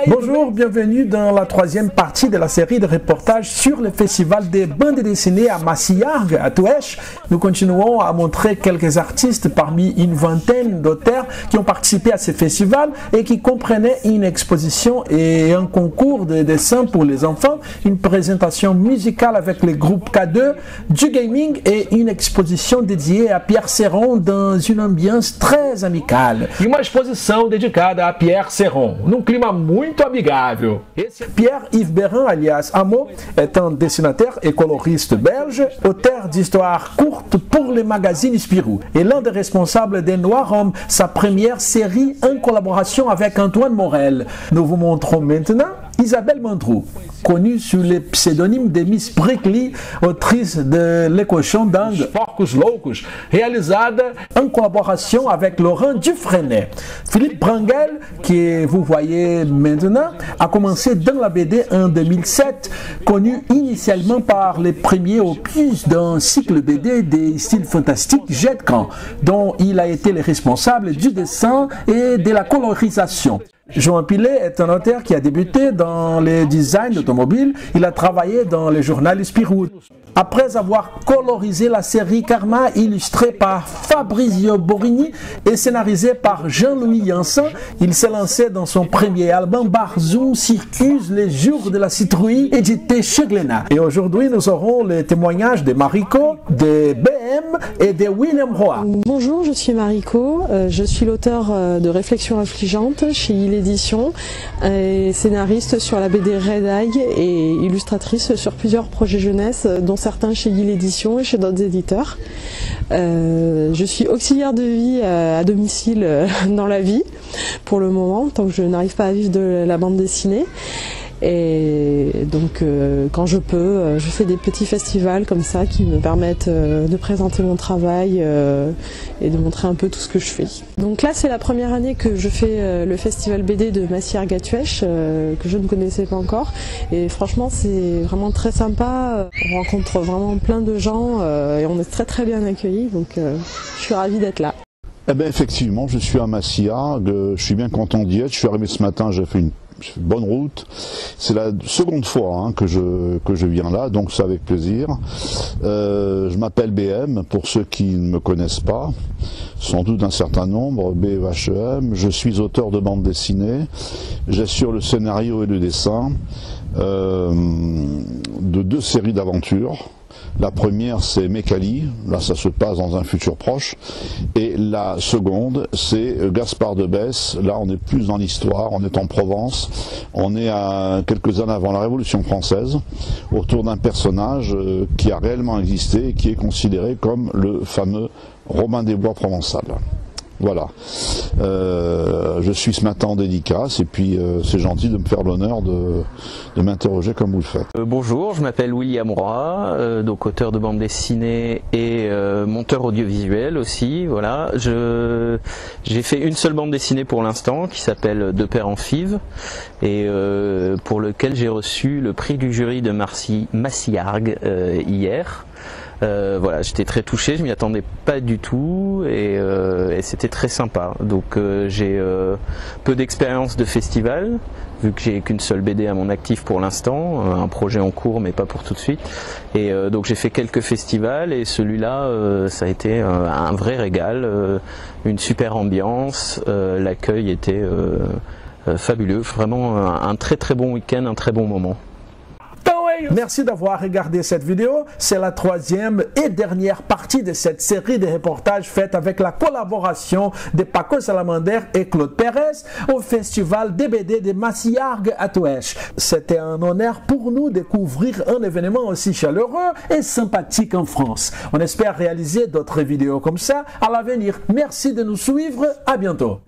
Bonjour, bienvenue dans la troisième partie de la série de reportages sur le festival des bandes dessinées à Massiargues, à Touèche. Nous continuons à montrer quelques artistes parmi une vingtaine d'auteurs qui ont participé à ce festival et qui comprenaient une exposition et un concours de dessin pour les enfants, une présentation musicale avec le groupe K2, du gaming et une exposition dédiée à Pierre Serron dans une ambiance très amicale. E uma exposição dedicada a Pierre Serron, num clima muito amigável. Pierre-Yves Bérin, alias Amo, est un dessinateur et coloriste belge, auteur d'histoires courtes pour le magazine Spirou et l'un des responsables des Noirs Hommes, sa première série en collaboration avec Antoine Morel. Nous vous montrons maintenant Isabelle Mandrou, connue sous le pseudonyme de Miss Brickley, autrice de Les Cochons d'Inde, Porcos Loucos, réalisada en collaboration avec Laurent Dufresne. Philippe Branguel, que vous voyez maintenant, a commencé dans la BD en 2007, connu initialement par les premiers opus d'un cycle BD des styles fantastiques Jet Camp, dont il a été le responsable du dessin et de la colorisation. Jean Pilet est un auteur qui a débuté dans le design d'automobile. Il a travaillé dans le journal Spirou. Après avoir colorisé la série Karma, illustrée par Fabrizio Borini et scénarisée par Jean-Louis Janssen, il s'est lancé dans son premier album Barzoum Circus, les jours de la citrouille, édité chez Glénat. Et aujourd'hui, nous aurons les témoignages de Mariko, de BM et de William Roy. Bonjour, je suis Mariko, je suis l'auteur de Réflexions affligeantes chez Édition, et scénariste sur la BD Red Eye et illustratrice sur plusieurs projets jeunesse, dont certains chez Guil Édition et chez d'autres éditeurs. Je suis auxiliaire de vie à domicile dans la vie pour le moment, tant que je n'arrive pas à vivre de la bande dessinée. Et donc quand je peux, je fais des petits festivals comme ça qui me permettent de présenter mon travail et de montrer un peu tout ce que je fais. Donc là c'est la première année que je fais le festival BD de Massiargues à Touèche, que je ne connaissais pas encore, et franchement c'est vraiment très sympa, on rencontre vraiment plein de gens et on est très bien accueillis, donc je suis ravie d'être là. Eh bien effectivement, je suis à Massiargues, je suis bien content d'y être, je suis arrivé ce matin, j'ai fait une bonne route. C'est la seconde fois que je viens là, donc c'est avec plaisir. Je m'appelle BM, pour ceux qui ne me connaissent pas, sans doute un certain nombre, BEHEM. Je suis auteur de bande dessinée, j'assure le scénario et le dessin de 2 séries d'aventures. La première c'est Mécali, là ça se passe dans un futur proche, et la seconde c'est Gaspard de Besse, là on est plus dans l'histoire, on est en Provence, on est à quelques années avant la Révolution française, autour d'un personnage qui a réellement existé et qui est considéré comme le fameux Robin des Bois provençal. Voilà, je suis ce matin en dédicace et puis c'est gentil de me faire l'honneur de m'interroger comme vous le faites. Bonjour, je m'appelle William Roy, donc auteur de bande dessinée et monteur audiovisuel aussi. Voilà, j'ai fait une seule bande dessinée pour l'instant qui s'appelle De Père en Fives et pour lequel j'ai reçu le prix du jury de Massiargues hier. Voilà, j'étais très touché, je m'y attendais pas du tout et c'était très sympa. Donc j'ai peu d'expérience de festival, vu que j'ai qu'une seule BD à mon actif pour l'instant, un projet en cours mais pas pour tout de suite. Et donc j'ai fait quelques festivals et celui-là ça a été un vrai régal, une super ambiance, l'accueil était fabuleux, vraiment un très bon week-end, un très bon moment. Merci d'avoir regardé cette vidéo. C'est la troisième et dernière partie de cette série de reportages faite avec la collaboration de Paco Salamander et Claude Pérez au festival DBD de Massiargues à Touèche. C'était un honneur pour nous de couvrir un événement aussi chaleureux et sympathique en France. On espère réaliser d'autres vidéos comme ça à l'avenir. Merci de nous suivre. À bientôt.